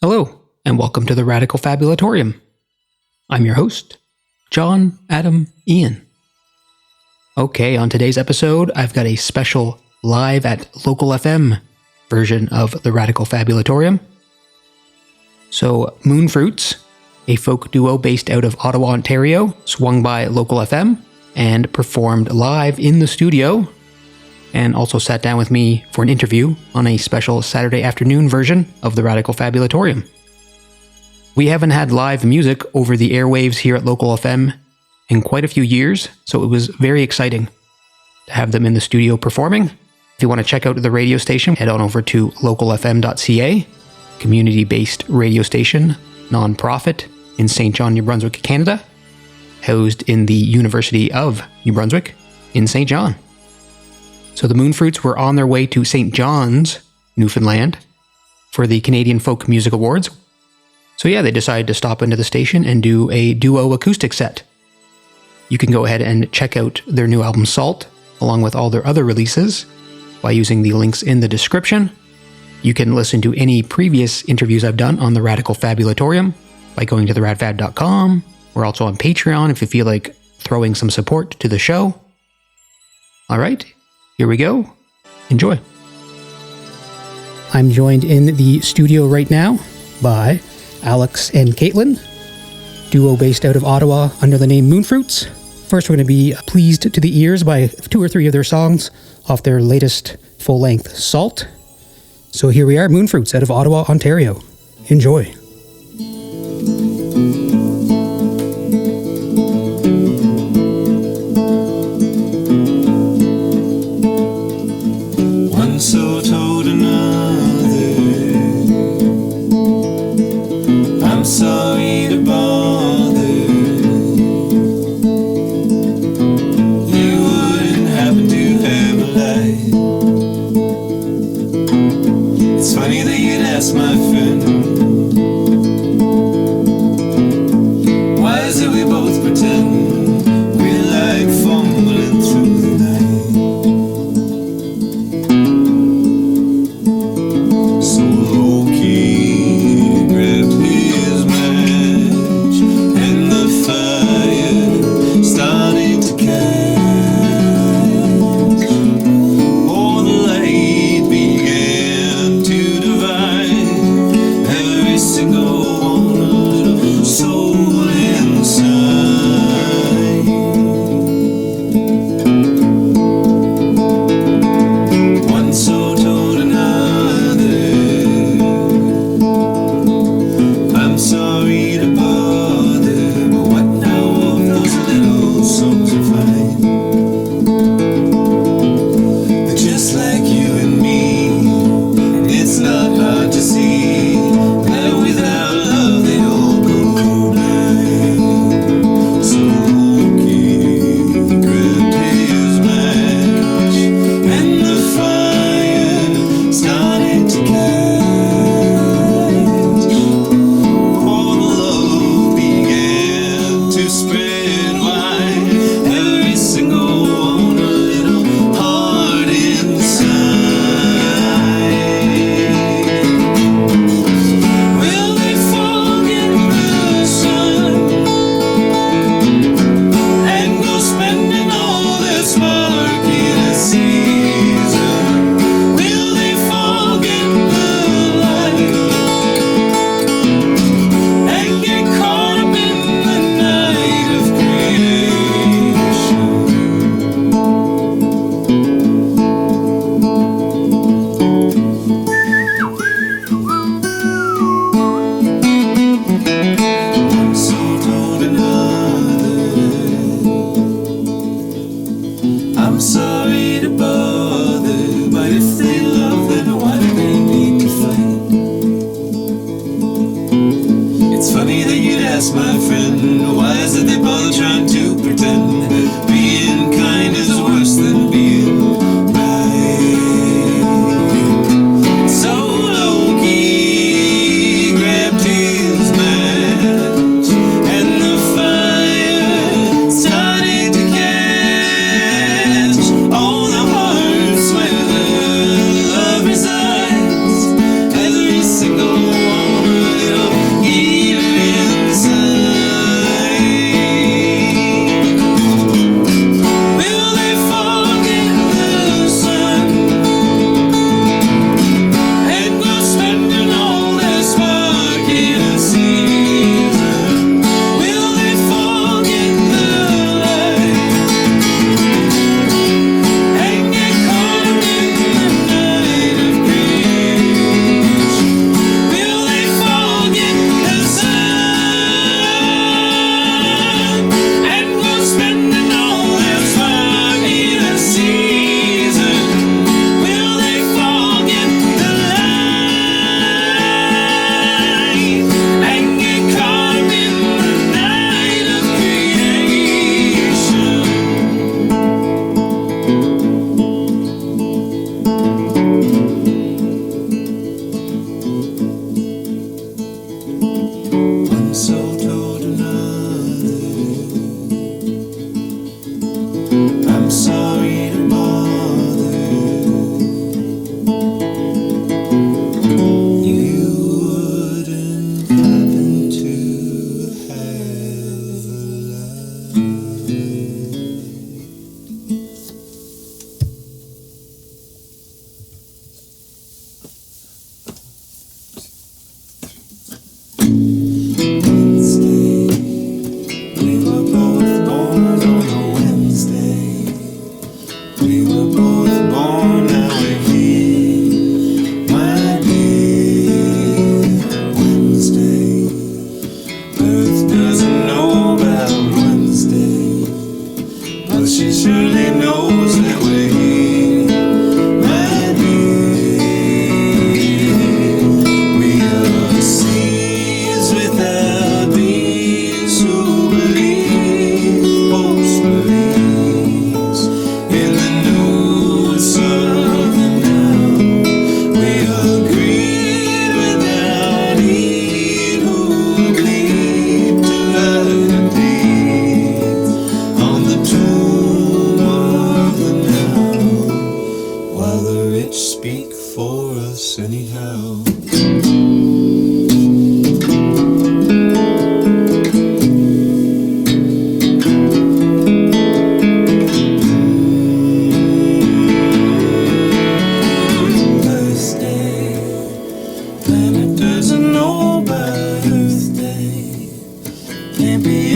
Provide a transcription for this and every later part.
Hello, and welcome to the Radical Fabulatorium. I'm your host, John Adam Ian. Okay, on today's episode, I've got a special live at Local FM version of the Radical Fabulatorium. So, Moonfruits, a folk duo based out of Ottawa, Ontario, swung by Local FM and performed live in the studio, and also sat down with me for an interview on a special Saturday afternoon version of the Radical Fabulatorium. We haven't had live music over the airwaves here at Local FM in quite a few years, so it was very exciting to have them in the studio performing. If you want to check out the radio station, head on over to localfm.ca, community-based radio station, non-profit in St. John, New Brunswick, Canada, housed in the University of New Brunswick in St. John. So the Moonfruits were on their way to St. John's, Newfoundland, for the Canadian Folk Music Awards. So yeah, they decided to stop into the station and do a duo acoustic set. You can go ahead and check out their new album Salt, along with all their other releases, by using the links in the description. You can listen to any previous interviews I've done on the Radical Fabulatorium by going to theradfab.com. We're also on Patreon if you feel like throwing some support to the show. All right. Here we go. Enjoy. I'm joined in the studio right now by Alex and Kaitlin, duo based out of Ottawa under the name Moonfruits. First, we're going to be pleased to the ears by 2 or 3 of their songs off their latest full-length Salt. So here we are, Moonfruits out of Ottawa, Ontario. Enjoy. So told another, I'm sorry to bother. You wouldn't happen to have a light. It's funny that you'd ask my friend, why is it we both pretend we like fumbling through the night? Single one.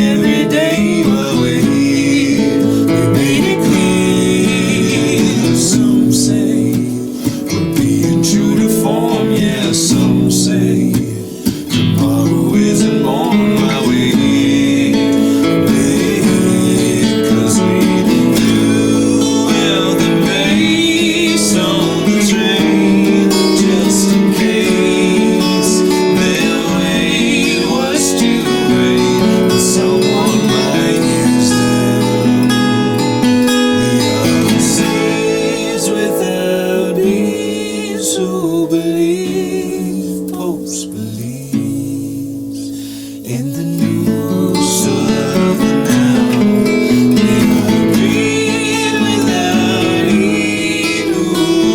every day while we're here. We made it clear. Some say we're being true to form. Yeah, some say tomorrow isn't born while we're here. Because we do well the bass on the train, just in case their weight was too great and someone might use them. We are saints without beings who believe, popes believes in the news of the now. We are breed without heed who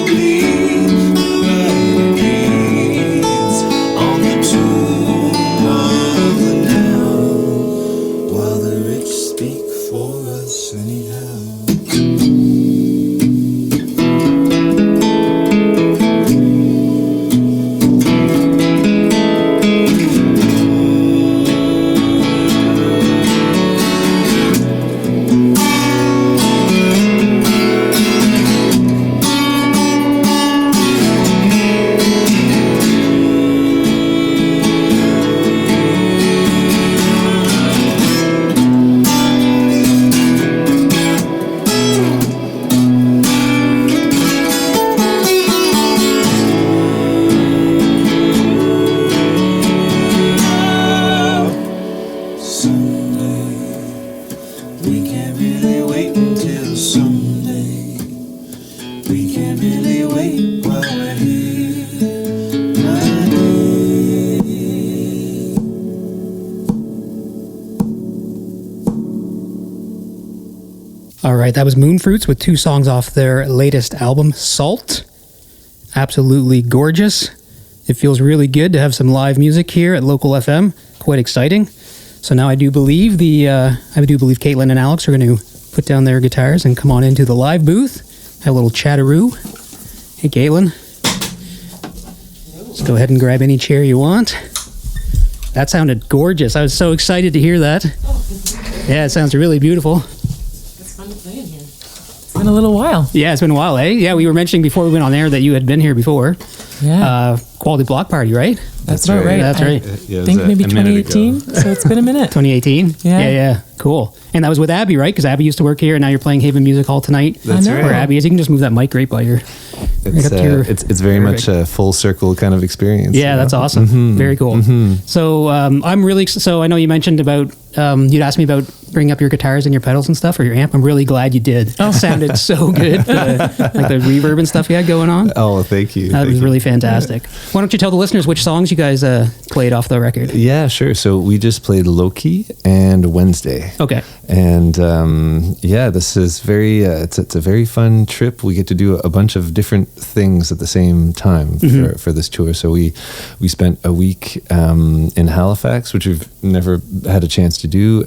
bleed the right beads on the tomb of the now, while the rich speak for us anyhow. Someday, we can't really wait until someday. We can't really wait while we're here. My day. All right, that was Moonfruits with 2 songs off their latest album, Salt. Absolutely gorgeous. It feels really good to have some live music here at Local FM. Quite exciting. So now I do believe Kaitlin and Alex are going to put down their guitars and come on into the live booth. Have a little chatteroo. Hey, Kaitlin. Let's go ahead and grab any chair you want. That sounded gorgeous. I was so excited to hear that. Yeah, it sounds really beautiful. It's fun to play in here. It's been a little while. Yeah, it's been a while, eh? Yeah, we were mentioning before we went on air that you had been here before. Yeah. Quality Block Party, right? That's about right. That's right. I think maybe 2018, so it's been a minute. 2018? Yeah. Yeah, cool. And that was with Abby, right? Because Abby used to work here, and now you're playing Haven Music Hall tonight. That's right. Where Abby is. You can just move that mic right by your... It's very much a full circle kind of experience. Yeah, that's awesome. Mm-hmm. Very cool. Mm-hmm. So I'm really... So I know you mentioned about... you'd asked me about bringing up your guitars and your pedals and stuff, or your amp. I'm really glad you did. It sounded so good. Like the reverb and stuff you had going on. Oh, thank you. That was really fantastic. Why don't you tell the listeners which songs you guys played off the record? Yeah, sure. So we just played Loki and Wednesday. Okay. And this is very, it's a very fun trip. We get to do a bunch of different things at the same time for this tour. So we spent a week in Halifax, which we've never had a chance to do.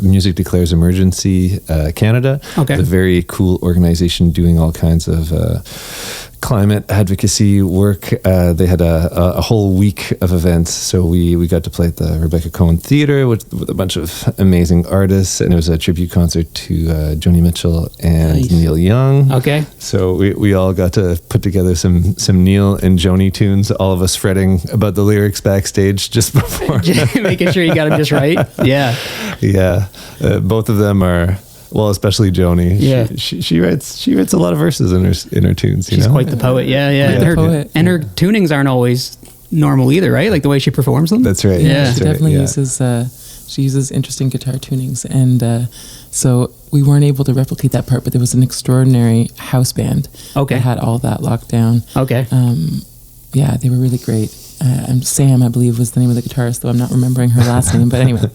Music Declares Emergency Canada. Okay. It's a very cool organization doing all kinds of climate advocacy work. They had a whole week of events, so we got to play at the Rebecca Cohen Theatre with a bunch of amazing artists, and it was a tribute concert to Joni Mitchell and Neil Young. Okay. So we all got to put together some Neil and Joni tunes, all of us fretting about the lyrics backstage just before. Making sure you got them just right. Yeah. Yeah. Both of them are... Well, especially Joni. Yeah. She writes a lot of verses in her tunes. She's quite the poet. Yeah. And her tunings aren't always normal either, right? Like the way she performs them. That's right. Yeah. She definitely uses interesting guitar tunings, and so we weren't able to replicate that part. But there was an extraordinary house band. Okay. That had all that locked down. Okay. Yeah, they were really great. And Sam, I believe, was the name of the guitarist, though I'm not remembering her last name. But anyway,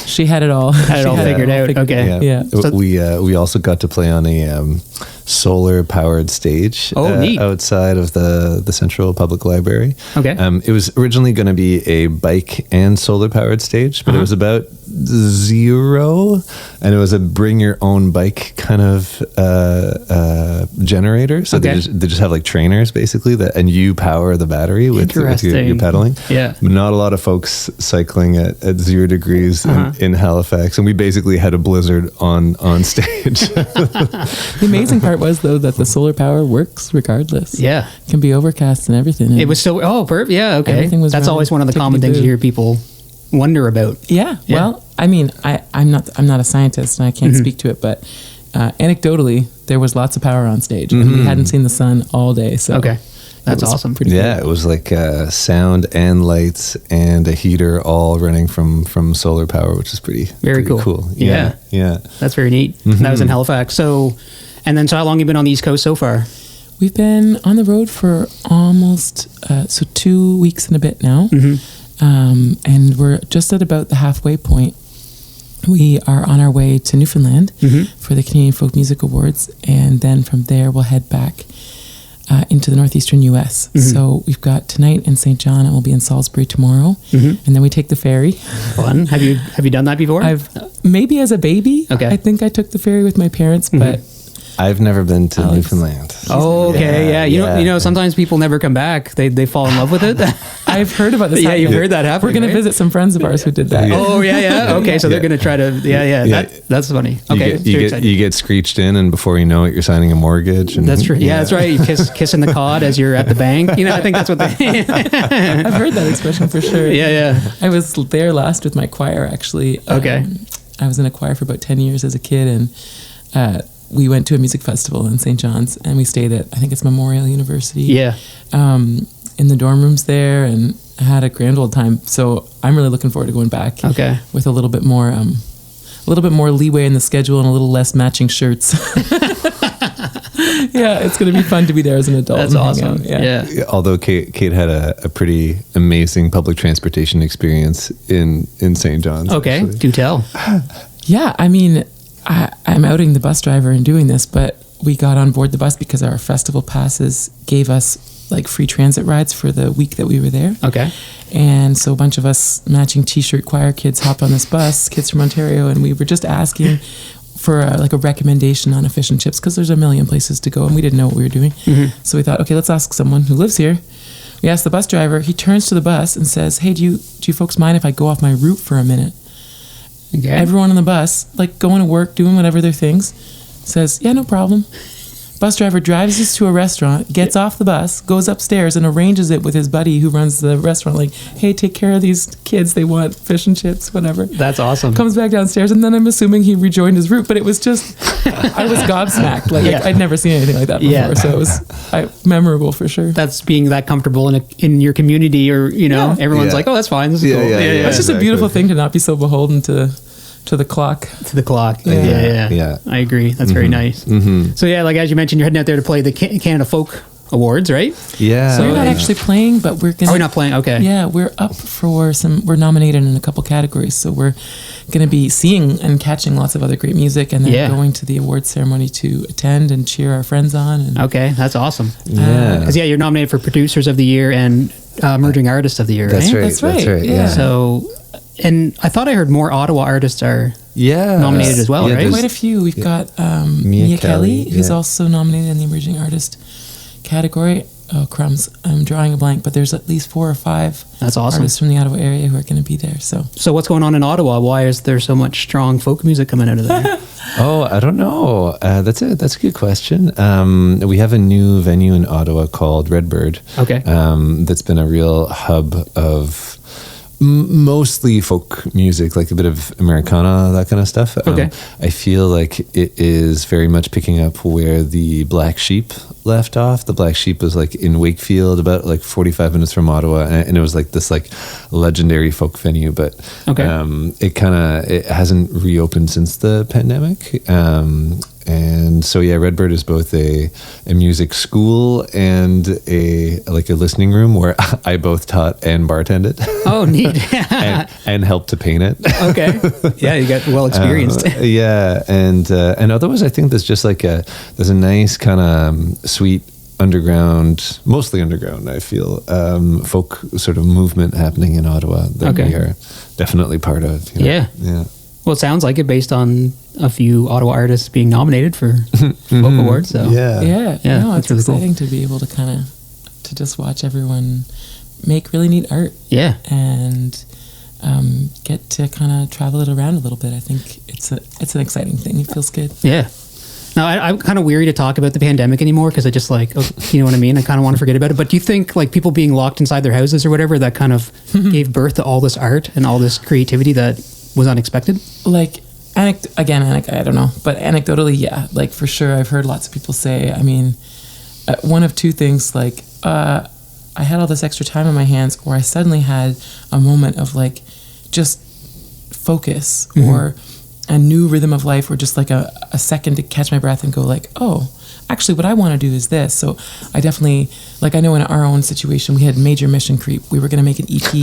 she had it all. Figured out. Okay. Yeah. So we also got to play on a solar powered stage neat. outside of the Central Public Library. Okay. It was originally going to be a bike and solar powered stage, but it was about zero, and it was a bring your own bike kind of generator. So Okay. they just have like trainers basically and you power the battery with your pedaling. Yeah. Not a lot of folks cycling at 0 degrees Uh-huh. in Halifax, and we basically had a blizzard on stage. The amazing part was though that the solar power works regardless. Yeah. It can be overcast and everything. It was still, perfect. Yeah, okay. Everything was That's running always one of the common things you tickety-boo. hear people wonder about. Yeah. Yeah. Well, I mean, I'm not a scientist and I can't speak to it, but anecdotally, there was lots of power on stage, and we hadn't seen the sun all day. So Okay. That's it was awesome. Pretty Yeah, cool. it was like sound and lights and a heater all running from solar power, which is pretty Very pretty cool. Yeah, yeah. That's very neat. That was in Halifax. So how long you been on the East Coast so far? We've been on the road for almost 2 weeks and a bit now, and we're just at about the halfway point. We are on our way to Newfoundland for the Canadian Folk Music Awards, and then from there we'll head back into the northeastern U.S. So we've got tonight in St. John, and we'll be in Salisbury tomorrow, and then we take the ferry. Fun. Have you done that before? I've maybe as a baby. Okay. I think I took the ferry with my parents, but I've never been to Alex. Newfoundland. Oh, okay. Yeah. Yeah, You know, sometimes people never come back. They fall in love with it. I've heard about this. Yeah, happening. you've heard that happening. We're going right? to visit some friends of ours who did that. Oh, yeah. Okay. So they're Yeah. going to try to, Yeah. that's funny. Okay. You get screeched in, and before you know it, you're signing a mortgage. And, That's true. Yeah, that's right. You kissing the cod as you're at the bank. You know, I think that's what they. I've heard that expression for sure. Yeah. I was there last with my choir, actually. Okay. I was in a choir for about 10 years as a kid, and we went to a music festival in St. John's, and we stayed at, I think it's Memorial University. Yeah. In the dorm rooms there, and had a grand old time. So I'm really looking forward to going back. Okay. With a little bit more leeway in the schedule and a little less matching shirts. Yeah, it's going to be fun to be there as an adult. That's and hang awesome. out. Yeah. Although Kate had a pretty amazing public transportation experience in St. John's. Okay. actually. Do tell. Yeah, I mean, I'm outing the bus driver in doing this, but we got on board the bus because our festival passes gave us like free transit rides for the week that we were there. Okay. And so a bunch of us matching t-shirt choir kids hopped on this bus, kids from Ontario, and we were just asking for a recommendation on a fish and chips because there's a million places to go and we didn't know what we were doing. So we thought, okay, let's ask someone who lives here. We asked the bus driver. He turns to the bus and says, hey, do you folks mind if I go off my route for a minute? Okay. Everyone on the bus, like going to work, doing whatever their things, says, yeah, no problem. Bus driver drives us to a restaurant, gets off the bus, goes upstairs and arranges it with his buddy who runs the restaurant, like, hey, take care of these kids. They want fish and chips, whatever. That's awesome. Comes back downstairs, and then I'm assuming he rejoined his route, but it was just, I was gobsmacked. Like, Yeah. I'd never seen anything like that before, Yeah. so it was memorable for sure. That's being that comfortable in your community, or Yeah. everyone's Yeah. like, oh, that's fine. This is Yeah, cool. yeah, yeah. It's just a beautiful thing to not be so beholden to the clock. To the clock. Yeah. Yeah. I agree. That's very nice. So yeah, like as you mentioned, you're heading out there to play the Canada Folk Awards, right? Yeah. So we're not actually playing, but we're gonna. Oh, we're not playing. Okay. Yeah, we're up for we're nominated in a couple categories, so we're going to be seeing and catching lots of other great music, and then Yeah. going to the awards ceremony to attend and cheer our friends on. And Okay, that's awesome. Yeah. Because you're nominated for Producers of the Year and Emerging Artist of the Year, That's right? right. That's right, Yeah. yeah. So, and I thought I heard more Ottawa artists are. Yeah. Nominated as well, right? there's- quite a few. We've got Mia Kelly, who's yeah. also nominated in the Emerging Artist category. Oh, crumbs. I'm drawing a blank, but there's at least 4 or 5 That's awesome. artists from the Ottawa area who are going to be there. So So what's going on in Ottawa? Why is there so much strong folk music coming out of there? Oh, I don't know. That's a good question. We have a new venue in Ottawa called Redbird. Okay. That's been a real hub of mostly folk music, like a bit of Americana, that kind of stuff. Okay. I feel like it is very much picking up where the Black Sheep left off. The Black Sheep was like in Wakefield, about like 45 minutes from Ottawa, and it was like this like legendary folk venue. But Okay. it hasn't reopened since the pandemic. And so yeah, Redbird is both a music school and a listening room where I both taught and bartended. Oh, neat. and helped to paint it. Okay. Yeah, you got well experienced. Yeah, and otherwise, I think there's just there's a nice kind of sweet underground, mostly underground, I feel, folk sort of movement happening in Ottawa that we are definitely part of. You know? Yeah. Well, it sounds like it based on a few Ottawa artists being nominated for folk awards. So No, that's it's really exciting to be able to kind of to just watch everyone make really neat art. Yeah. And get to kind of travel it around a little bit. I think it's an exciting thing. It feels good. Yeah. Now, I'm kind of weary to talk about the pandemic anymore because I just like, you know what I mean? I kind of want to forget about it. But do you think like people being locked inside their houses or whatever, that kind of gave birth to all this art and all this creativity that was unexpected? Like, I don't know. But anecdotally, yeah. Like, for sure, I've heard lots of people say, I mean, one of two things, like, I had all this extra time on my hands, or I suddenly had a moment of like just focus or a new rhythm of life, or just like a second to catch my breath and go like, oh, actually what I want to do is this. So I definitely, like, I know in our own situation, we had major mission creep. We were going to make an EP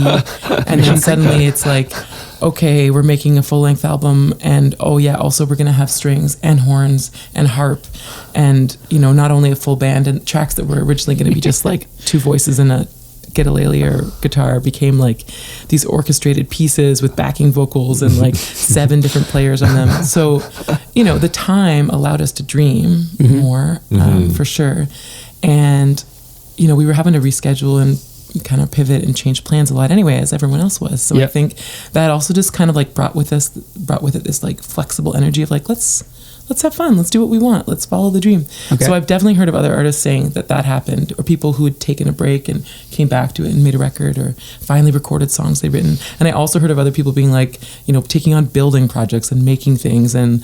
and then suddenly it's like, okay, we're making a full length album. And oh yeah, also we're going to have strings and horns and harp and, you know, not only a full band, and tracks that were originally going to be just like two voices and a ukulele or guitar became like these orchestrated pieces with backing vocals and like 7 different players on them. So, you know, the time allowed us to dream more, for sure. And, you know, we were having to reschedule and kind of pivot and change plans a lot anyway, as everyone else was. So I think that also just kind of like brought with it this like flexible energy of like, let's have fun. Let's do what we want. Let's follow the dream. Okay. So I've definitely heard of other artists saying that happened, or people who had taken a break and came back to it and made a record, or finally recorded songs they've written. And I also heard of other people being like, you know, taking on building projects and making things and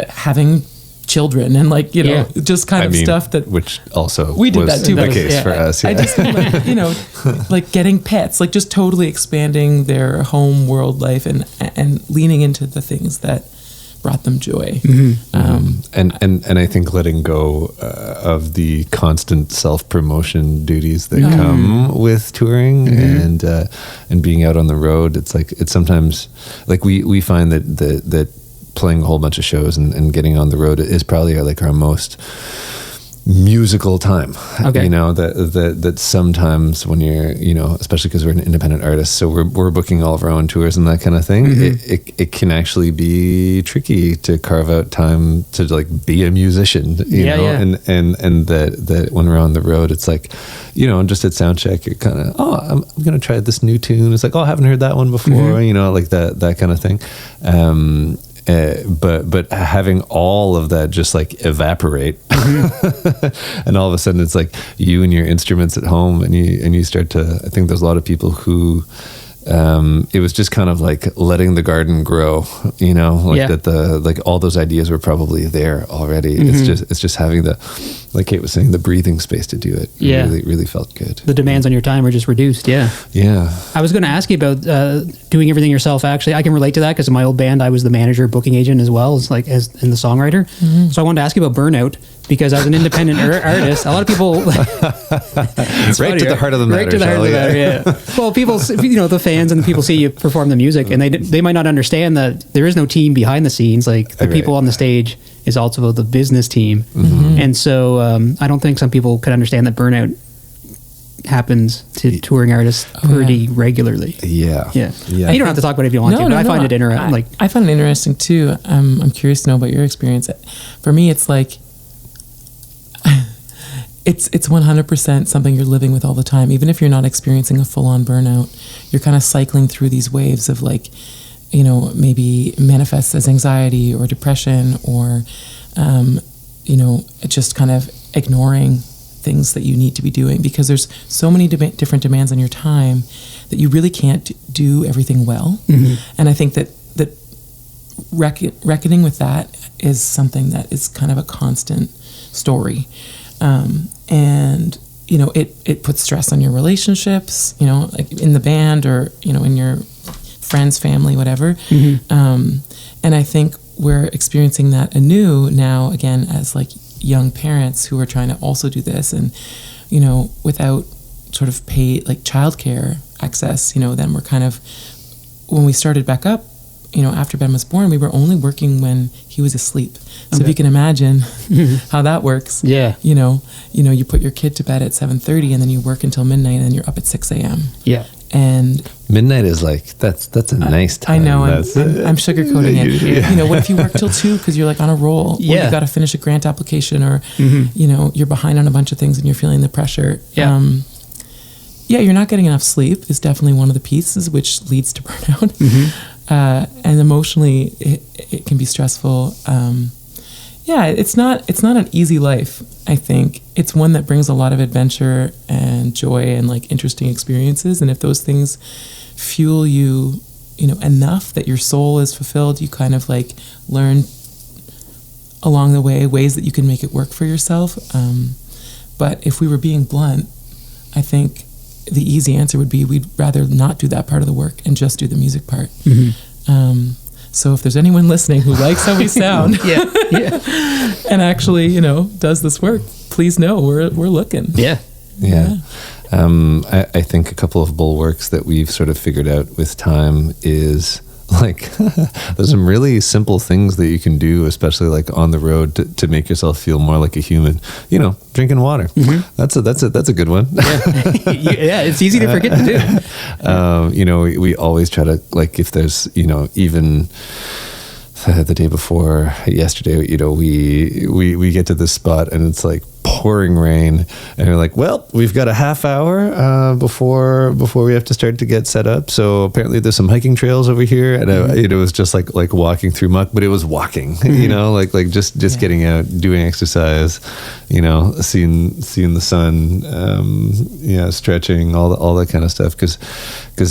having children and like, you know, just kind of stuff that, which also we did was that too, the case for us. Yeah. I just mean like, you know, like getting pets, like just totally expanding their home world life and leaning into the things that brought them joy. And I think letting go of the constant self-promotion duties that come with touring and being out on the road. It's like, it's sometimes like we find that playing a whole bunch of shows and getting on the road is probably like our most musical time. You know, that sometimes when you're, you know, especially because we're an independent artist, so we're booking all of our own tours and that kind of thing, it can actually be tricky to carve out time to like be a musician, you know. And that when we're on the road, it's like, you know, just at sound check, you're kind of, I'm gonna try this new tune. It's like, I haven't heard that one before, you know, like that kind of thing. But having all of that just like evaporate, and all of a sudden it's like you and your instruments at home, and you start to. I think there's a lot of people who. It was just kind of like letting the garden grow, you know, like like all those ideas were probably there already. It's just having the, like Kate was saying, the breathing space to do it. Really, really felt good. The demands on your time are just reduced. Yeah. I was going to ask you about doing everything yourself. Actually, I can relate to that because in my old band, I was the manager, booking agent as well as like and the songwriter. So I wanted to ask you about burnout. Because as an independent artist, a lot of people right to the heart of the matter. Right to the heart of the matter, yeah. Well, people, you know, the fans and the people see you perform the music, and they might not understand that there is no team behind the scenes. Like the people on the stage is also the business team, and so I don't think some people could understand that burnout happens to touring artists pretty regularly. Yeah. And you don't have to talk about it if you want to, but I find it interesting. I find it interesting too. I'm curious to know about your experience. For me, it's like. It's 100% something you're living with all the time. Even if you're not experiencing a full-on burnout, you're kind of cycling through these waves of like, you know, maybe manifests as anxiety or depression or, you know, just kind of ignoring things that you need to be doing because there's so many different demands on your time that you really can't do everything well. And I think that reckoning with that is something that is kind of a constant story. And, you know, it puts stress on your relationships, you know, like in the band or, you know, in your friends, family, whatever. And I think we're experiencing that anew now, again, as like young parents who are trying to also do this and, you know, without sort of paid like childcare access, you know, then we're kind of, when we started back up after Ben was born, we were only working when he was asleep. So if you can imagine how that works. Yeah. You put your kid to bed at 7:30 and then you work until midnight and then you're up at 6 a.m. Yeah. And midnight is like, that's a nice time. I know, I'm sugarcoating it. Yeah. What if you work till 2 because you're like on a roll? Yeah. Or you got to finish a grant application, or, you're behind on a bunch of things and you're feeling the pressure. Yeah. You're not getting enough sleep is definitely one of the pieces, which leads to burnout. And emotionally, it can be stressful. It's not an easy life. I think it's one that brings a lot of adventure and joy and like interesting experiences. And if those things fuel you, enough that your soul is fulfilled, you kind of like learn along the way ways that you can make it work for yourself. But if we were being blunt, I think the easy answer would be we'd rather not do that part of the work and just do the music part. So if there's anyone listening who likes how we sound and actually, does this work, please know we're looking. Yeah. I think a couple of bulwarks that we've sort of figured out with time is like there's some really simple things that you can do, especially like on the road, to make yourself feel more like a human. Drinking water. That's a good one. Yeah, it's easy to forget to do. We always try to, like, if there's even the day before yesterday, we get to this spot and it's like pouring rain, and you're like, well, we've got a half hour before we have to start to get set up. So apparently there's some hiking trails over here, and it was just like walking through muck, but it was walking. Like just getting out, doing exercise, seeing the sun, stretching, all that kind of stuff, because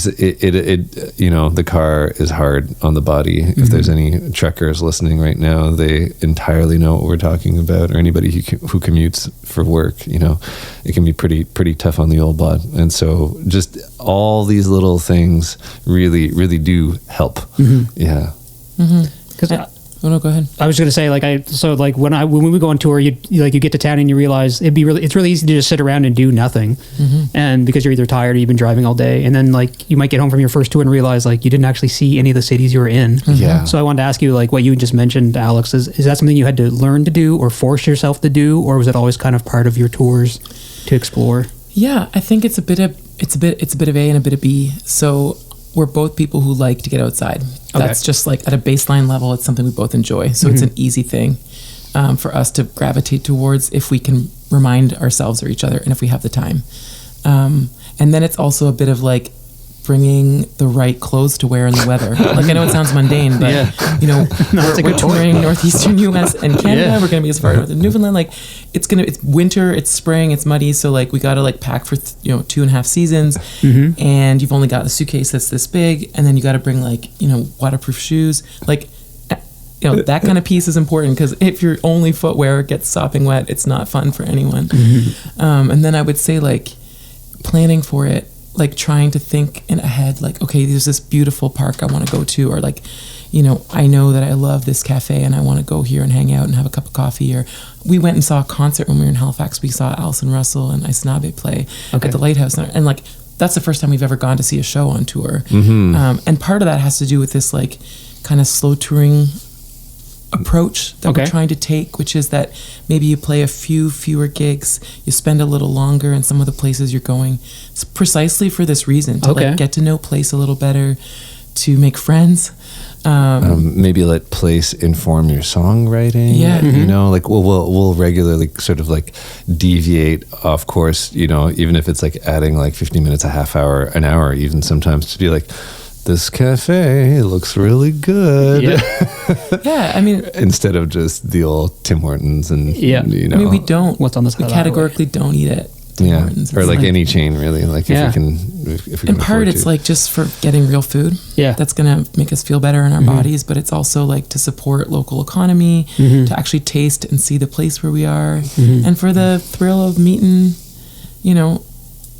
the car is hard on the body. If there's any truckers listening right now, they entirely know what we're talking about, or anybody who commutes for work. It can be pretty tough on the old bod, and so just all these little things really do help. Because no, go ahead. I was going to say, when we go on tour, you get to town and you realize it's really easy to just sit around and do nothing, and because you're either tired or you've been driving all day, and then you might get home from your first tour and realize you didn't actually see any of the cities you were in. So I wanted to ask you, what you just mentioned, Alex, is that something you had to learn to do or force yourself to do, or was it always kind of part of your tours to explore? Yeah, I think it's a bit of A and a bit of B. So we're both people who like to get outside. That's just at a baseline level, it's something we both enjoy. So it's an easy thing for us to gravitate towards if we can remind ourselves or each other, and if we have the time. And then it's also a bit of bringing the right clothes to wear in the weather. I know it sounds mundane, but we're touring northeastern U.S. and Canada. We're going to be as far north as Newfoundland. It's winter, it's spring, it's muddy. So we got to pack for 2.5 seasons, and you've only got a suitcase that's this big, and then you got to bring waterproof shoes. That kind of piece is important, because if your only footwear gets sopping wet, it's not fun for anyone. And then I would say planning for it. Trying to think ahead, okay, there's this beautiful park I want to go to, or I know that I love this cafe and I want to go here and hang out and have a cup of coffee. Or we went and saw a concert when we were in Halifax. We saw Alison Russell and Isnabe play at the Lighthouse, and that's the first time we've ever gone to see a show on tour. And part of that has to do with this kind of slow touring approach that we're trying to take, which is that maybe you play a few fewer gigs, you spend a little longer in some of the places you're going. It's precisely for this reason, to get to know place a little better, to make friends. Maybe let place inform your songwriting. We'll regularly sort of deviate off course, even if it's adding 15 minutes, a half hour, an hour, even sometimes, to be this cafe looks really good. Instead of just the old Tim Hortons and we don't. What's on this? We categorically don't eat it. Tim Hortons. Or any chain, really. If we can. If we in part, it's just for getting real food. That's gonna make us feel better in our bodies, but it's also to support local economy, to actually taste and see the place where we are, and for the thrill of meeting,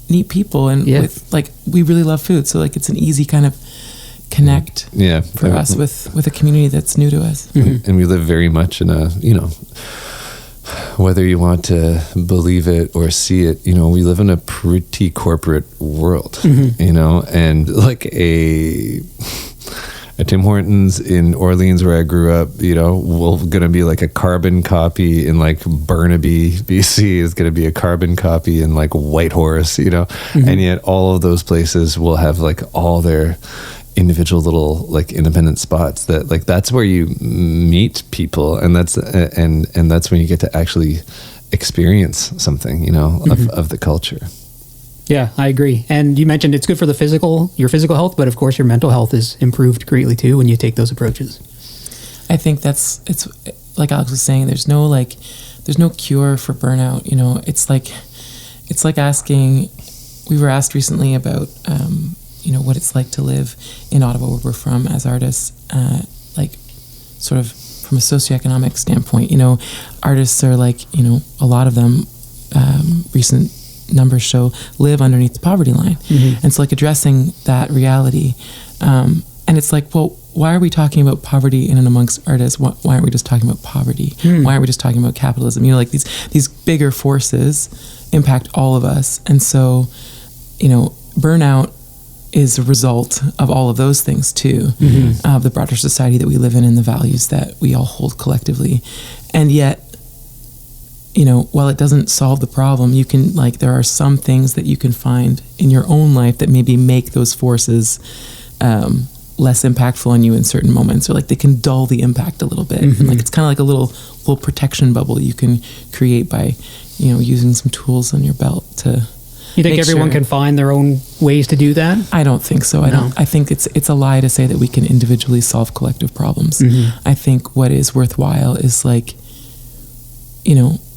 neat people, and with we really love food, so it's an easy kind of connect for us with a community that's new to us. And we live very much in a whether you want to believe it or see it, we live in a pretty corporate world, and a Tim Hortons in Orleans where I grew up, will going to be like a carbon copy in like Burnaby, BC is going to be a carbon copy in like Whitehorse, and yet all of those places will have like all their individual little like independent spots that like that's where you meet people, and that's when you get to actually experience something, of the culture. Yeah, I agree. And you mentioned it's good for your physical health, but of course your mental health is improved greatly too when you take those approaches. I think it's like Alex was saying, there's no cure for burnout. It's like asking, we were asked recently about, what it's like to live in Ottawa where we're from as artists, like sort of from a socioeconomic standpoint. Artists are like, a lot of them, recent numbers show, live underneath the poverty line. And it's like addressing that reality. And it's like, well, why are we talking about poverty in and amongst artists? Why aren't we just talking about poverty? Why aren't we just talking about capitalism? Like these bigger forces impact all of us. And so, burnout is a result of all of those things too, of the broader society that we live in and the values that we all hold collectively. And yet, while it doesn't solve the problem, you can, there are some things that you can find in your own life that maybe make those forces less impactful on you in certain moments, or they can dull the impact a little bit. And it's kind of like a little protection bubble you can create by, using some tools on your belt to. You think everyone can find their own ways to do that? I don't think so. I think it's a lie to say that we can individually solve collective problems. I think what is worthwhile is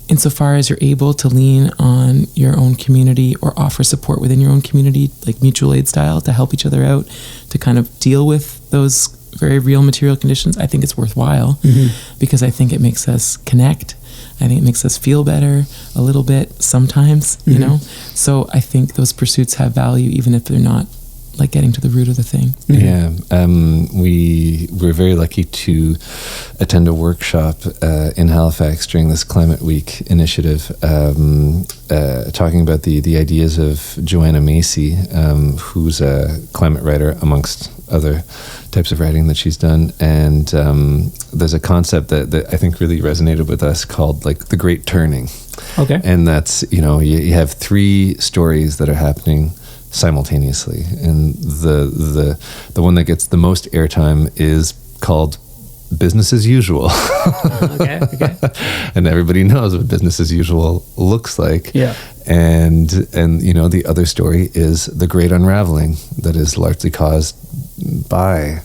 insofar as you're able to lean on your own community or offer support within your own community, like mutual aid style, to help each other out, to kind of deal with those very real material conditions, I think it's worthwhile because I think it makes us connect. I think it makes us feel better a little bit sometimes, So I think those pursuits have value even if they're not getting to the root of the thing. Yeah. We were very lucky to attend a workshop in Halifax during this Climate Week initiative, talking about the ideas of Joanna Macy, who's a climate writer amongst other types of writing that she's done. And there's a concept that I think really resonated with us called the Great Turning. Okay. And that's, you have three stories that are happening simultaneously, and the one that gets the most airtime is called business as usual. Okay. And everybody knows what business as usual looks like. Yeah. And the other story is the great unraveling that is largely caused by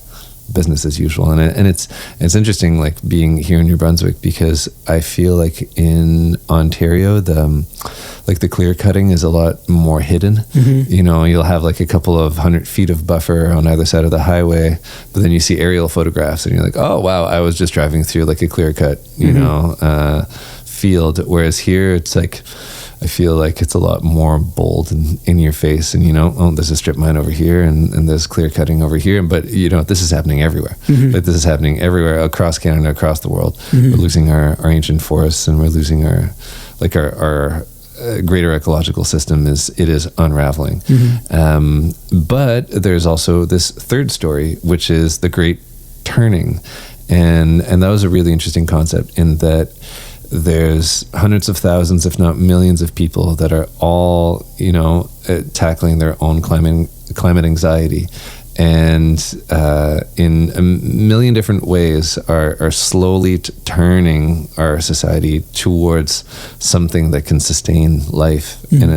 business as usual. And it's interesting being here in New Brunswick, because I feel like in Ontario the clear cutting is a lot more hidden. You'll have a couple of 100 feet of buffer on either side of the highway, but then you see aerial photographs and you're like, oh wow, I was just driving through a clear cut field. Whereas here it's I feel like it's a lot more bold and in your face, and there's a strip mine over here and there's clear cutting over here, but this is happening everywhere. This is happening everywhere across Canada, across the world. We're losing our ancient forests, and we're losing our greater ecological system is unraveling. But there's also this third story, which is the Great Turning, and that was a really interesting concept in that there's hundreds of thousands, if not millions of people that are all, tackling their own climate anxiety. And in a million different ways are slowly turning our society towards something that can sustain life in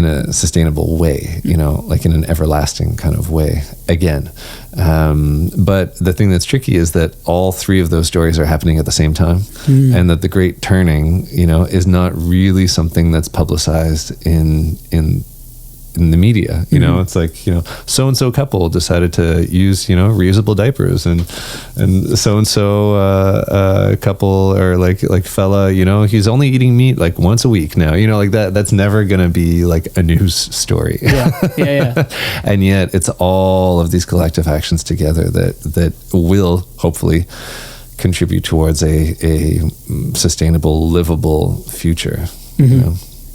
a sustainable way, in an everlasting kind of way again. But the thing that's tricky is that all three of those stories are happening at the same time, and that the Great Turning, is not really something that's publicized in the media. It's so-and-so couple decided to use, reusable diapers, and so-and-so couple, or fella, he's only eating meat once a week now, that's never gonna be a news story. Yeah. And yet it's all of these collective actions together that will hopefully contribute towards a sustainable, livable future.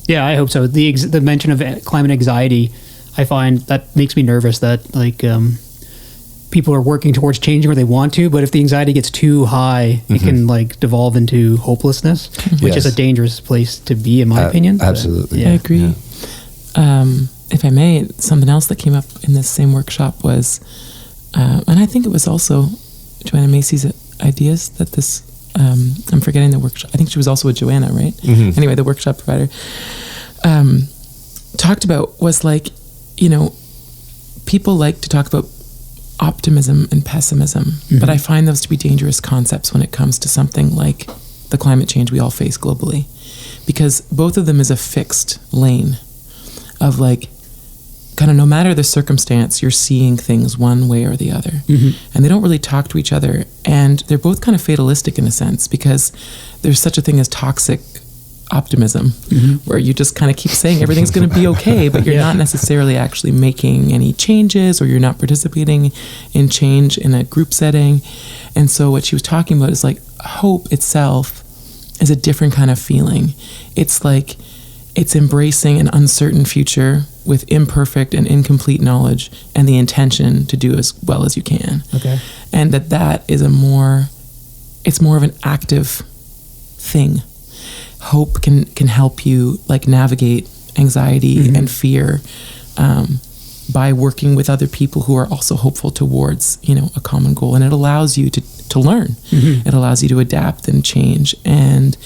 Yeah, I hope so. The mention of climate anxiety, I find that makes me nervous that people are working towards changing or they want to, but if the anxiety gets too high, it can like devolve into hopelessness, which is a dangerous place to be, in my opinion. Absolutely. I agree. If I may, something else that came up in this same workshop was, and I think it was also Joanna Macy's ideas that this, I'm forgetting the workshop. I think she was also with Joanna, right? Anyway, the workshop provider, talked about was like, you know, people like to talk about optimism and pessimism, but I find those to be dangerous concepts when it comes to something like the climate change we all face globally, because both of them is a fixed lane of like, kind of no matter the circumstance, you're seeing things one way or the other. And they don't really talk to each other. And they're both kind of fatalistic in a sense, because there's such a thing as toxic optimism, where you just kind of keep saying everything's going to be okay, but you're not necessarily actually making any changes, or you're not participating in change in a group setting. And so what she was talking about is like hope itself is a different kind of feeling. It's like, it's embracing an uncertain future with imperfect and incomplete knowledge and the intention to do as well as you can. Okay. And that is it's more of an active thing. Hope can help you like navigate anxiety and fear by working with other people who are also hopeful towards, you know, a common goal. And it allows you to learn. It allows you to adapt and change. And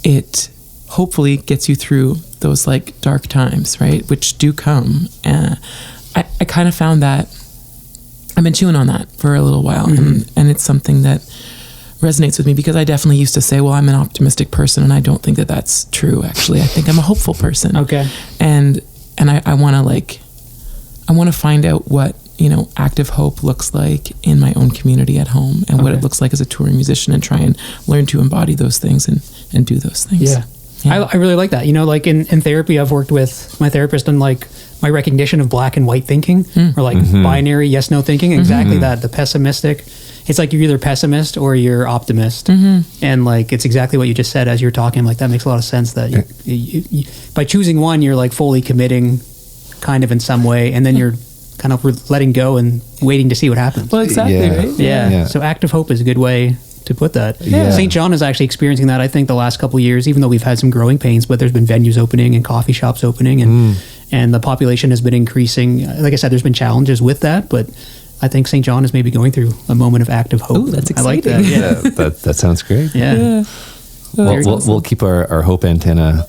it hopefully gets you through those like dark times, right? Which do come. I kind of found that I've been chewing on that for a little while, and it's something that resonates with me, because I definitely used to say, well, I'm an optimistic person, and I don't think that that's true. Actually, I think I'm a hopeful person. Okay. And I want to find out what, you know, active hope looks like in my own community at home, and what it looks like as a touring musician, and try and learn to embody those things and do those things. Yeah. I really like that. You know, like in therapy, I've worked with my therapist on like my recognition of black and white thinking, or like binary yes, no thinking. Exactly that. The pessimistic. It's like you're either pessimist or you're optimist. And like, it's exactly what you just said as you're talking. Like, that makes a lot of sense, that you by choosing one, you're like fully committing kind of in some way. And then you're kind of letting go and waiting to see what happens. Well, exactly, right? Yeah. So active hope is a good way to put that. Yeah. St. John is actually experiencing that, I think, the last couple of years, even though we've had some growing pains, but there's been venues opening and coffee shops opening, and the population has been increasing. Like I said, there's been challenges with that, but I think St. John is maybe going through a moment of active hope. Ooh, that's I like exciting. that. Yeah. That sounds great. Yeah. We'll keep our hope antenna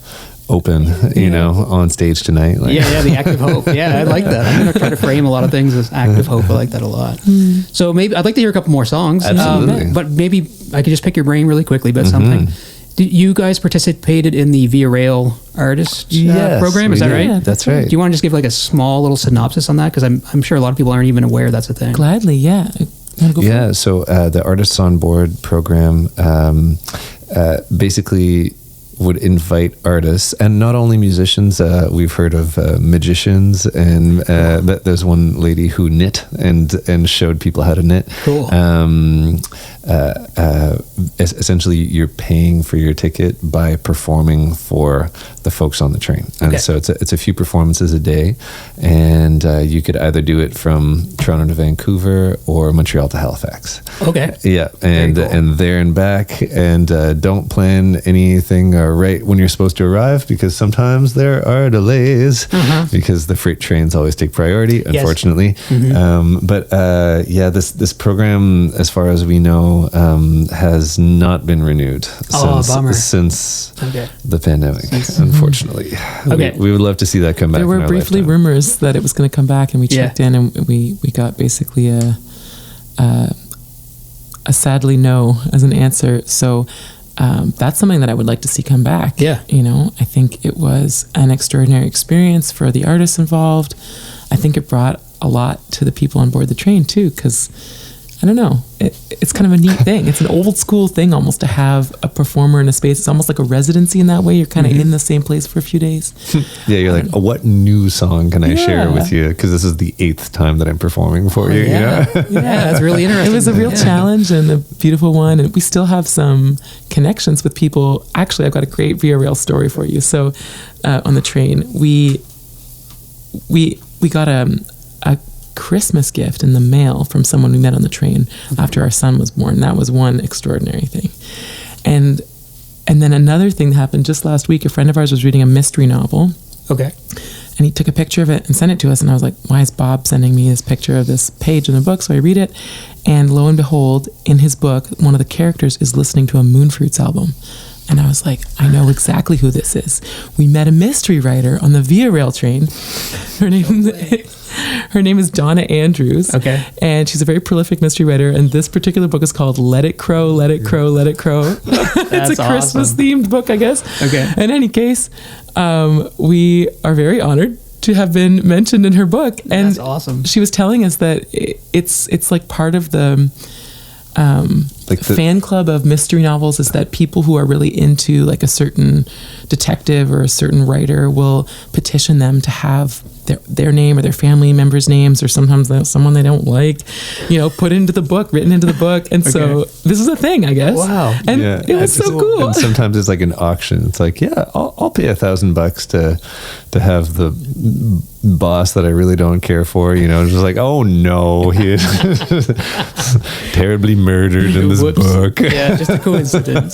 open, you know, on stage tonight. Like. Yeah, the active hope. Yeah, I like that. I'm going to try to frame a lot of things as active hope. I like that a lot. So maybe I'd like to hear a couple more songs. Absolutely. But maybe I could just pick your brain really quickly about something. Did you guys participated in the Via Rail artist program? Is that right? Yeah, That's right. Do you want to just give like a small little synopsis on that? Because I'm sure a lot of people aren't even aware that's a thing. Gladly, yeah. Yeah, so the Artists on Board program basically would invite artists, and not only musicians. We've heard of magicians, and there's one lady who knit and showed people how to knit. Cool. Essentially, you're paying for your ticket by performing for the folks on the train, and so it's a few performances a day, and you could either do it from Toronto to Vancouver or Montreal to Halifax. Okay. Yeah, and Very cool. and there and back, and don't plan anything right when you're supposed to arrive, because sometimes there are delays because the freight trains always take priority, unfortunately. But this program, as far as we know, has not been renewed since the pandemic, unfortunately. We would love to see that come back. There were briefly rumors that it was going to come back, and we checked in, and we got basically a sadly no as an answer. So that's something that I would like to see come back. Yeah. You know, I think it was an extraordinary experience for the artists involved. I think it brought a lot to the people on board the train too, because I don't know, it's kind of a neat thing. It's an old school thing almost to have a performer in a space. It's almost like a residency in that way. You're kind of in the same place for a few days. Yeah, you're like, what new song can I share with you? Because this is the 8th time that I'm performing for you. Yeah. You know? Yeah, that's really interesting. It was a real challenge and a beautiful one. And we still have some connections with people. Actually, I've got a great Via Rail story for you. So on the train, we got a Christmas gift in the mail from someone we met on the train after our son was born. That was one extraordinary thing. And then another thing that happened just last week, a friend of ours was reading a mystery novel. Okay. And he took a picture of it and sent it to us. And I was like, why is Bob sending me this picture of this page in the book? So I read it. And lo and behold, in his book, one of the characters is listening to a Moonfruits album. And I was like, I know exactly who this is. We met a mystery writer on the Via Rail train. Her name is Donna Andrews. Okay. And she's a very prolific mystery writer. And this particular book is called Let It Crow, Let It Crow, Let It Crow. It's a Christmas themed book, I guess. Okay. In any case, we are very honored to have been mentioned in her book. And That's awesome. She was telling us that it's like part of the fan club of mystery novels is that people who are really into like a certain detective or a certain writer will petition them to have their name or their family members' names, or sometimes someone they don't like, put into the book, written into the book. And so this is a thing, I guess. Wow. And it was so cool. And sometimes it's like an auction. It's like, yeah, I'll pay $1,000 to have the boss that I really don't care for, just like, oh no, he is terribly murdered in this book. Yeah, just a coincidence.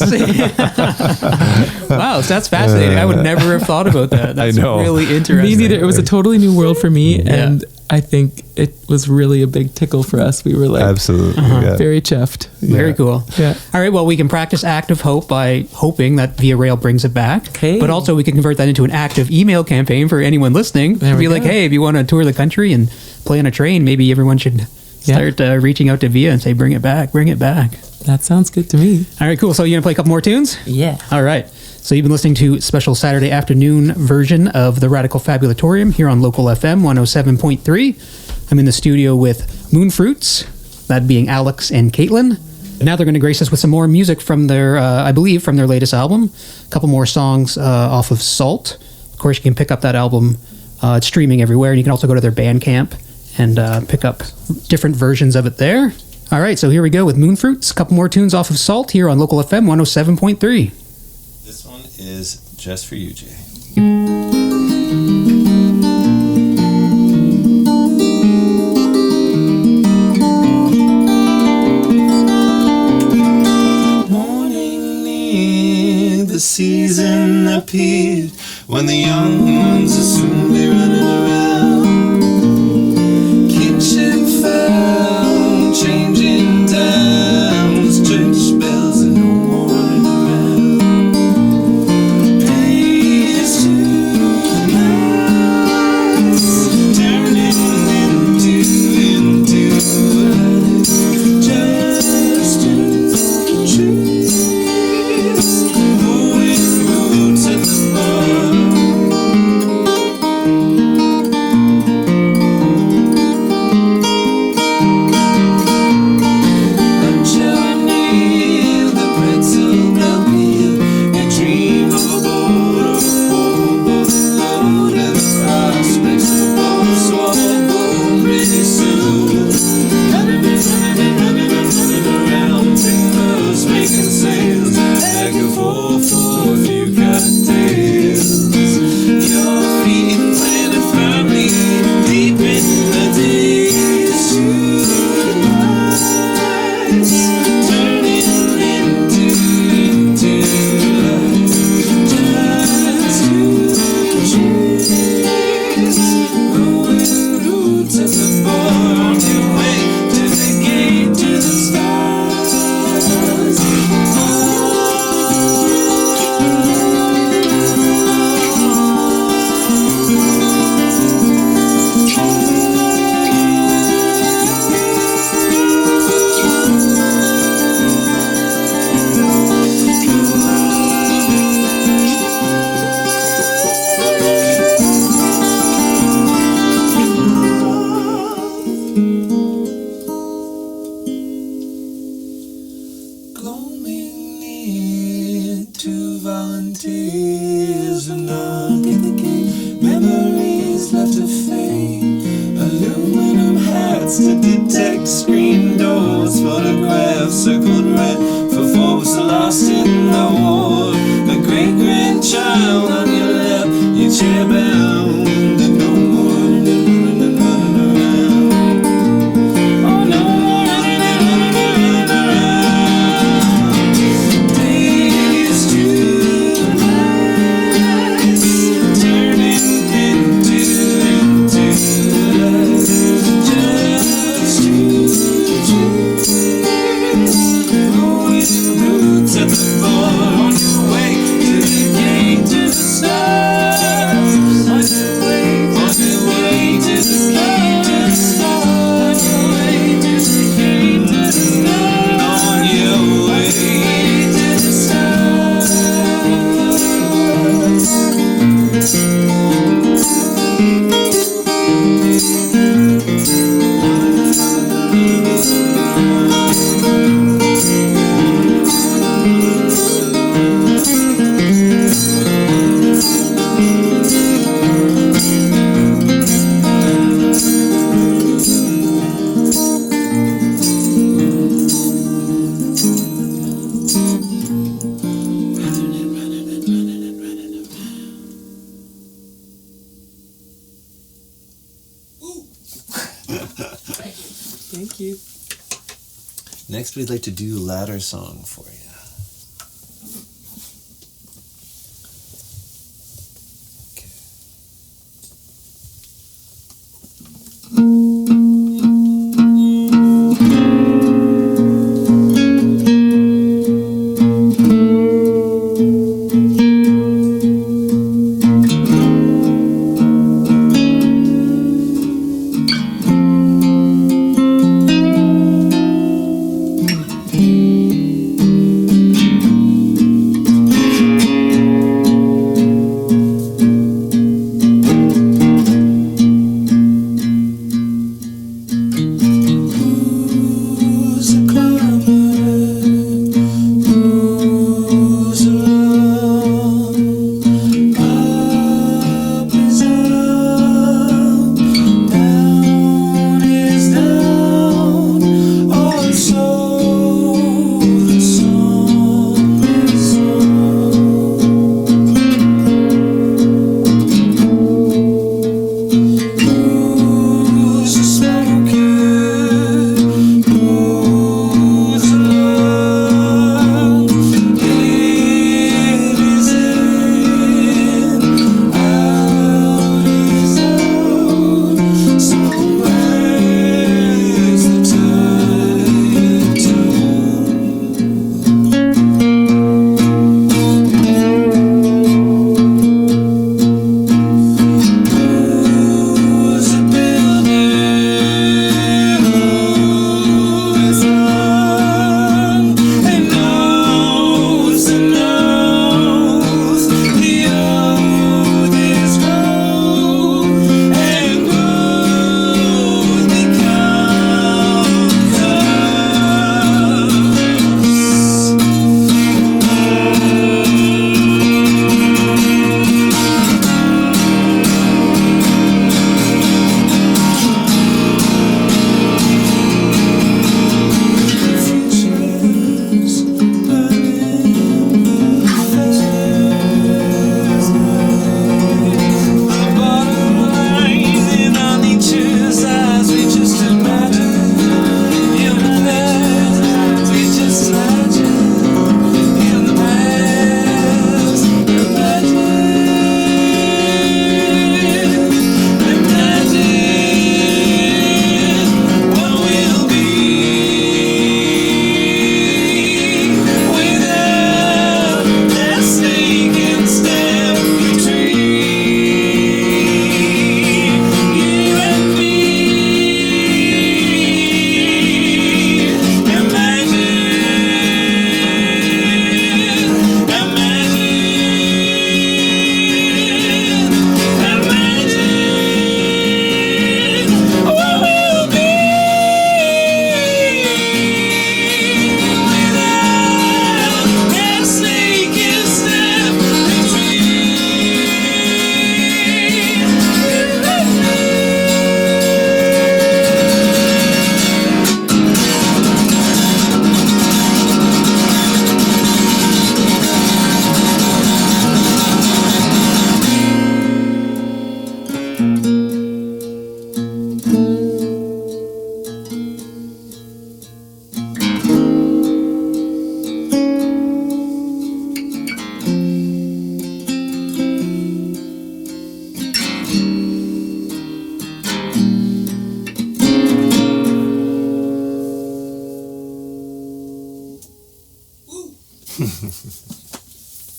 Wow, so that's fascinating. I would never have thought about that. That's I know. Really interesting. Me neither. It was a totally new world for me, and I think it was really a big tickle for us. We were like, absolutely, very chuffed. Very cool. Yeah. All right. Well, we can practice act of hope by hoping that Via Rail brings it back. Hey. But also we can convert that into an active email campaign for anyone listening. There we Be go. like, hey, if you want to tour the country and play on a train, maybe everyone should start reaching out to Via and say, bring it back, bring it back. That sounds good to me. All right, cool. So you going to play a couple more tunes? Yeah. All right. So you've been listening to a special Saturday afternoon version of the Radical Fabulatorium here on Local FM 107.3. I'm in the studio with Moonfruits, that being Alex and Kaitlin. Now they're going to grace us with some more music from their, I believe, from their latest album. A couple more songs off of Salt. Of course, you can pick up that album. It's streaming everywhere, and you can also go to their Bandcamp and pick up different versions of it there. All right, so here we go with Moonfruits. A couple more tunes off of Salt here on Local FM 107.3. This one is just for you, Jay. Morning near, the season appeared when the young ones will soon be running around. Kitchen fell, changing towns, church bells and no more running around. Praise to nights, turning into just trees, growing roots at the bottom. Volunteers and knock at the gate. Memories left to fade. Aluminum hats to detect screen doors. Photographs circled red for folks lost in the war. A great grandchild on your lap, your chair bound, and no more running around. Thank you. Next, we'd like to do Ladder Song for you.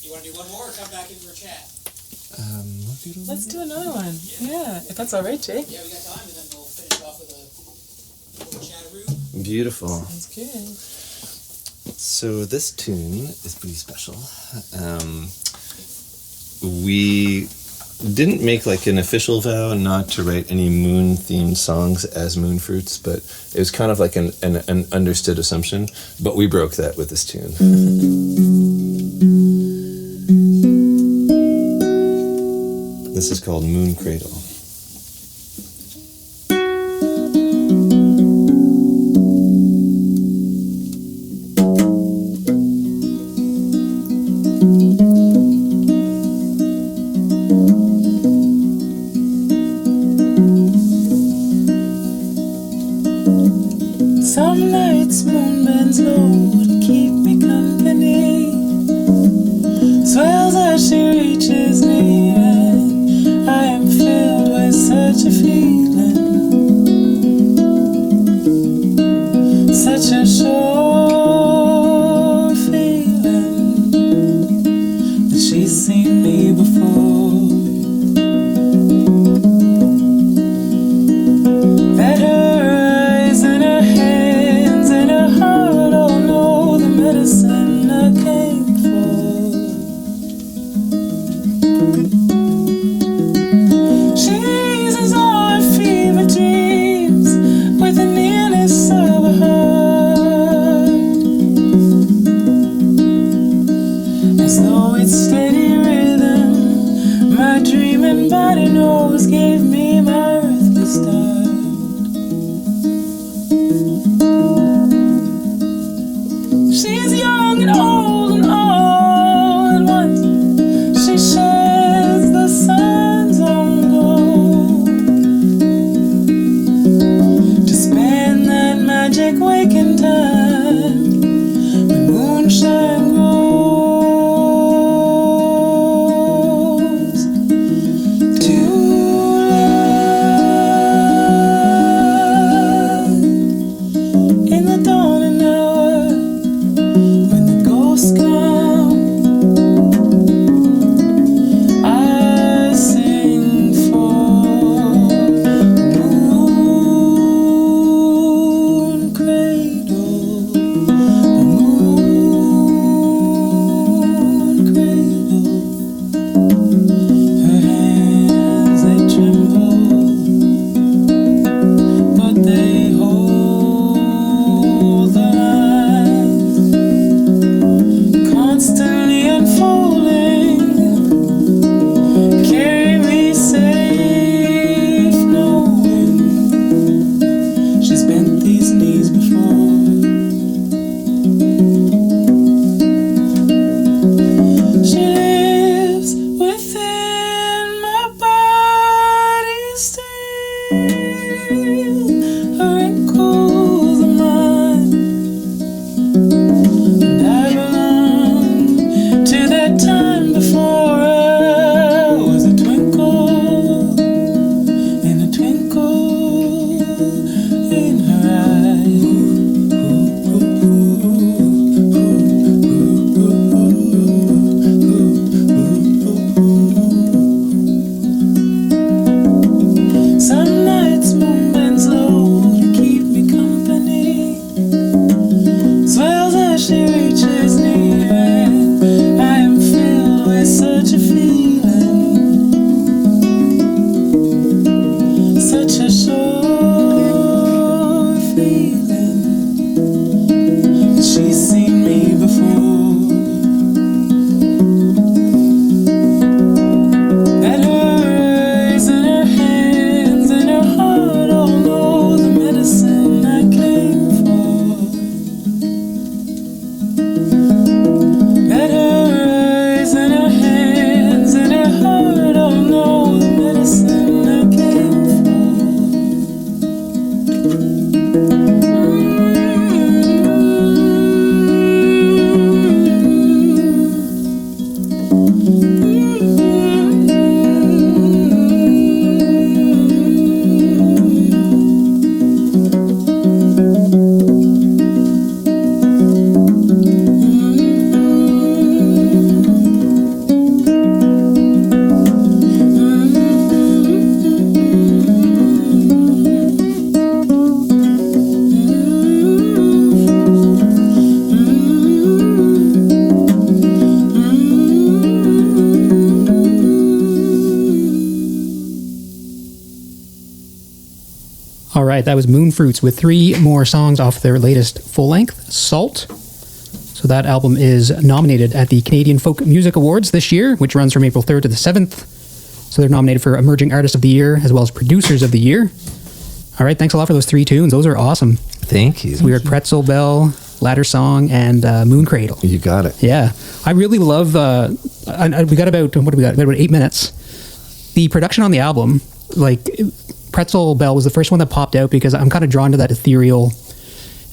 You want to do one more or come back in for a chat? Let's do another one. Yeah, if that's all right, Jake. Yeah, we got time, and then we'll finish off with a little chatteroo. Beautiful. Sounds good. So this tune is pretty special. We didn't make like an official vow not to write any moon-themed songs as Moonfruits, but it was kind of like an understood assumption. But we broke that with this tune. This is called Moon Cradle. bends low to keep me company. Swells as she reaches me, and I am filled with such a feeling, such a sure feeling that she's seen me before. That her eyes and her hands and her heart all know the medicine I came for. She eases all her fever dreams with the nearness of a heart, as though it's steady rhythm. My dreaming body knows gave me my earthly start. She's young and old and all at once. She shares the sun's own glow to spend that magic waking time when moonshine grows. To love in the dawning hour when the ghosts come, I sing for the moon cradle, the moon cradle. Her hands they tremble, but they hold the lines, constantly unfolding. Carry me safe, knowing she's bent these knees before. She lives within my body still. Her wrinkles are mine, and I belong to that time before I was a twinkle in her eye. Some nights moon bends low to keep me company. Swells as she reaches near, and I am filled with such a feeling, such a sure feeling that she's seen me before. That her eyes and her hands and her heart all know the medicine I came for. That her eyes and her hands and her heart all know the medicine I came All right, that was Moonfruits with 3 more songs off their latest full length, Salt. So that album is nominated at the Canadian Folk Music Awards this year, which runs from April 3rd to the 7th. So they're nominated for Emerging Artist of the Year as well as Producers of the Year. All right, thanks a lot for those 3 tunes. Those are awesome. Thank you. So we heard Pretzel Bell, Ladder Song, and Moon Cradle. You got it. Yeah, I really love. We got about what do we got? We got about 8 minutes. The production on the album, like Pretzel Bell, was the first one that popped out because I'm kind of drawn to that ethereal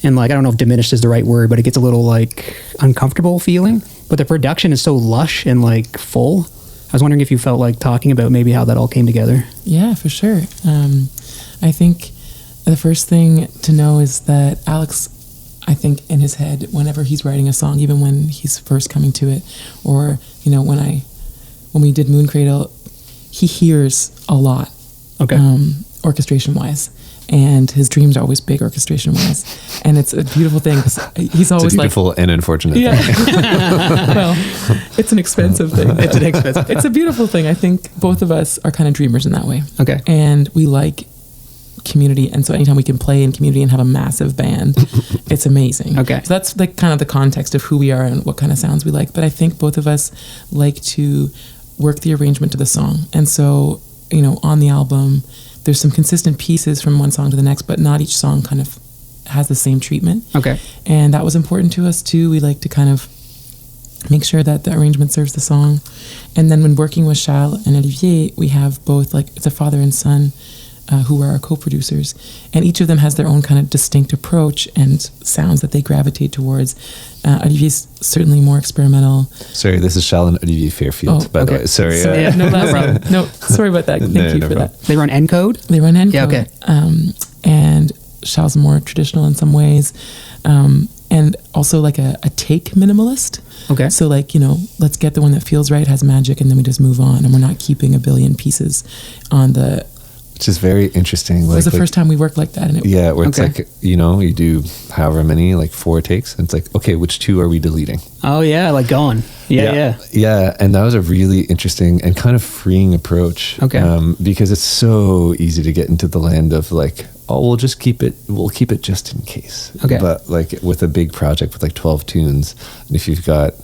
and like, I don't know if diminished is the right word, but it gets a little like uncomfortable feeling. But the production is so lush and like full. I was wondering if you felt like talking about maybe how that all came together. Yeah, for sure. I think the first thing to know is that Alex, I think in his head, whenever he's writing a song, even when he's first coming to it, or, you know, when we did Moon Cradle, he hears a lot, Okay. Orchestration-wise. And his dreams are always big orchestration-wise. And it's a beautiful thing, 'cause he's always It's a beautiful and unfortunate thing. well, it's an expensive thing. It's a beautiful thing. I think both of us are kind of dreamers in that way. Okay. And we like community, and so anytime we can play in community and have a massive band, it's amazing. Okay. So that's like kind of the context of who we are and what kind of sounds we like. But I think both of us like to work the arrangement to the song. And so, you know, on the album, there's some consistent pieces from one song to the next, but not each song kind of has the same treatment. Okay. And that was important to us too. We like to kind of make sure that the arrangement serves the song. And then when working with Charles and Olivier, we have both, like, it's a father and son who are our co-producers, and each of them has their own kind of distinct approach and sounds that they gravitate towards. Olivier's certainly more experimental. Sorry, this is Charles and Olivier Fairfield, by the way. Sorry. So, yeah, no problem. No, sorry about that. Thank you for that. They run Encode? They run Encode. Yeah, okay. And Charles more traditional in some ways, and also like a take minimalist. Okay. So like, you know, let's get the one that feels right, has magic, and then we just move on, and we're not keeping a billion pieces on the... Which is very interesting. It was the first time we worked like that. And it, where it's like, you know, you do however many, like 4 takes, and it's like, okay, which 2 are we deleting? Oh, yeah, like gone. Yeah. Yeah, and that was a really interesting and kind of freeing approach. Okay. Because it's so easy to get into the land of like, oh, we'll keep it just in case. Okay. But like with a big project with like 12 tunes, and if you've got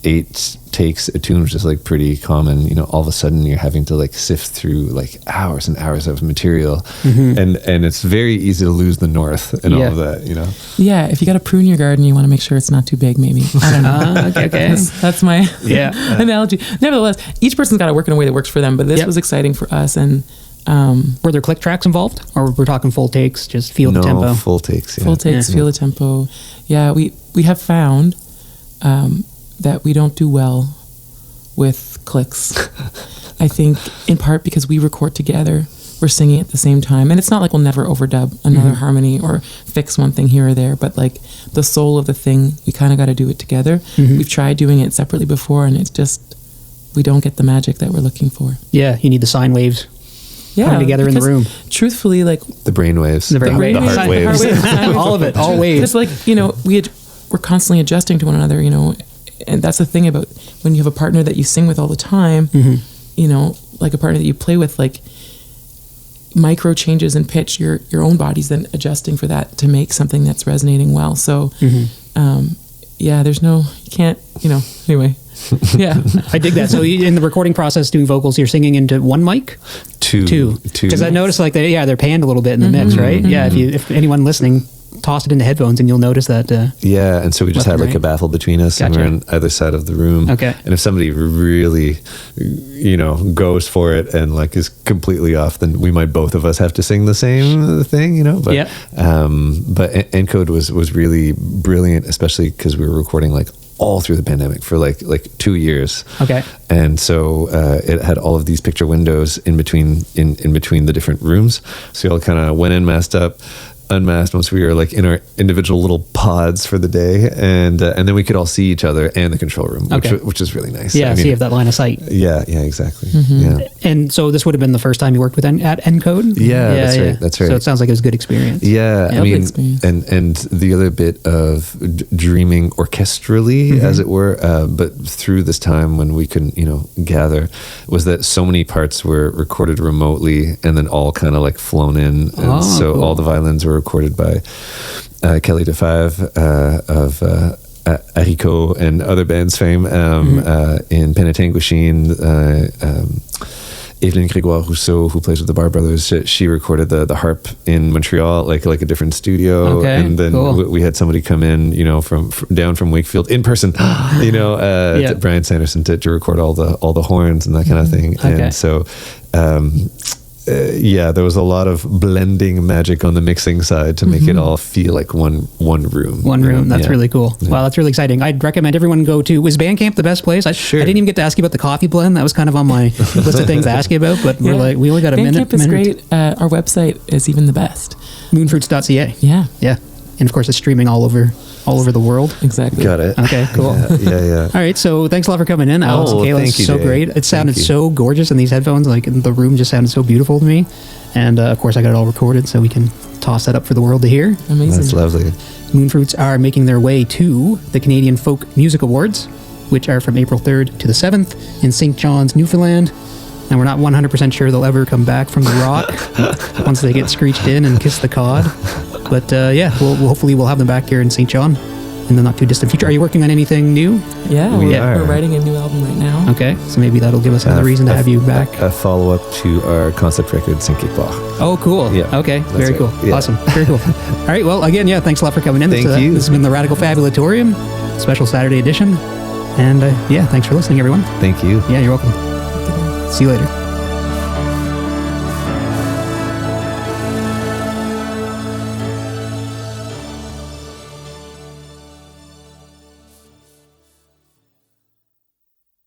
8 takes a tune, which is like pretty common, you know, all of a sudden you're having to like sift through like hours and hours of material, and it's very easy to lose the north and all of that, you know. Yeah, if you got to prune your garden, you want to make sure it's not too big, maybe. I don't know. Okay. That's my analogy. Nevertheless, each person's got to work in a way that works for them, but this was exciting for us. And were there click tracks involved, or we're talking full takes, just feel the tempo? No, full takes. Yeah. Full takes, feel the tempo. Yeah, we have found that we don't do well with clicks. I think in part because we record together, we're singing at the same time, and it's not like we'll never overdub another harmony or fix one thing here or there, but like the soul of the thing, we kind of got to do it together. We've tried doing it separately before, and it's just, we don't get the magic that we're looking for. Yeah, you need the sine waves coming together in the room. Truthfully, like The brain waves, The brain waves. heart waves. All of it, all waves. It's like, you know, we're constantly adjusting to one another, you know, and that's the thing about when you have a partner that you sing with all the time, you know, like a partner that you play with, like micro changes in pitch, your own body's then adjusting for that to make something that's resonating well. So, there's you can't, you know, anyway. Yeah. I dig that. So in the recording process, doing vocals, you're singing into one mic? Two. Because I noticed like they're panned a little bit in the mix, right? Yeah. If anyone listening, toss it into headphones and you'll notice that. And so we just had like a baffle between us, and we're on either side of the room. Okay. And if somebody really, you know, goes for it and like is completely off, then we might both of us have to sing the same thing, you know. But but Encode was really brilliant, especially because we were recording like all through the pandemic for like 2 years. Okay. And so it had all of these picture windows in between the different rooms. So you all kind of went in, masked up, unmasked once we were like in our individual little pods for the day, and then we could all see each other and the control room, which is really nice. Yeah, so you have that line of sight. Yeah, exactly. Yeah. And so this would have been the first time you worked with at Encode? Yeah, that's right. So it sounds like it was a good experience. Yeah, I mean, experience. and the other bit of dreaming orchestrally, as it were, but through this time when we couldn't, you know, gather, was that so many parts were recorded remotely and then all kind of like flown in, and cool. All the violins were recorded by Kelly DeFave of Haricot and other bands fame, in Penetanguishene. Evelyn Grégoire-Rousseau, who plays with the Bar Brothers, she recorded the harp in Montreal, like a different studio. Okay, and then cool. we had somebody come in, you know, from down from Wakefield in person, you know, Brian Sanderson to record all the horns and that kind of thing. Okay. And so, yeah, there was a lot of blending magic on the mixing side to make it all feel like one room. One room. That's Yeah. really cool. Yeah. Wow, that's really exciting. I'd recommend everyone go to. Was Bandcamp the best place? Sure. I didn't even get to ask you about the coffee blend. That was kind of on my list of things to ask you about. But we only got a minute. Bandcamp is great. Our website is even the best. Moonfruits.ca. Yeah, Yeah, and of course it's streaming all over the world. exactly. Got it. Okay, cool. Yeah. All right, so thanks a lot for coming in, Alex and Kayla. thank you, So Dave. great. It sounded Thank you. so gorgeous in these headphones. Like the room just sounded so beautiful to me. And of course, I got it all recorded, so we can toss that up for the world to hear. Amazing. That's lovely. Moonfruits are making their way to the Canadian Folk Music Awards, which are from April 3rd to the 7th in St. John's, Newfoundland. And we're not 100% sure they'll ever come back from the rock once they get screeched in and kiss the cod. But hopefully we'll have them back here in St. John in the not too distant future. Are you working on anything new? Yeah, We we're are. writing a new album right now. Okay, so maybe that'll give us another reason to have you back. A follow-up to our concept record, Sinkikbach. Oh, cool. Yeah, Okay, that's very right. cool. Yeah. Awesome. Very cool. All right, well, again, thanks a lot for coming in. Thank This you. has been the Radical Fabulatorium, special Saturday edition. And thanks for listening, everyone. Thank you. Yeah, you're welcome. See you later.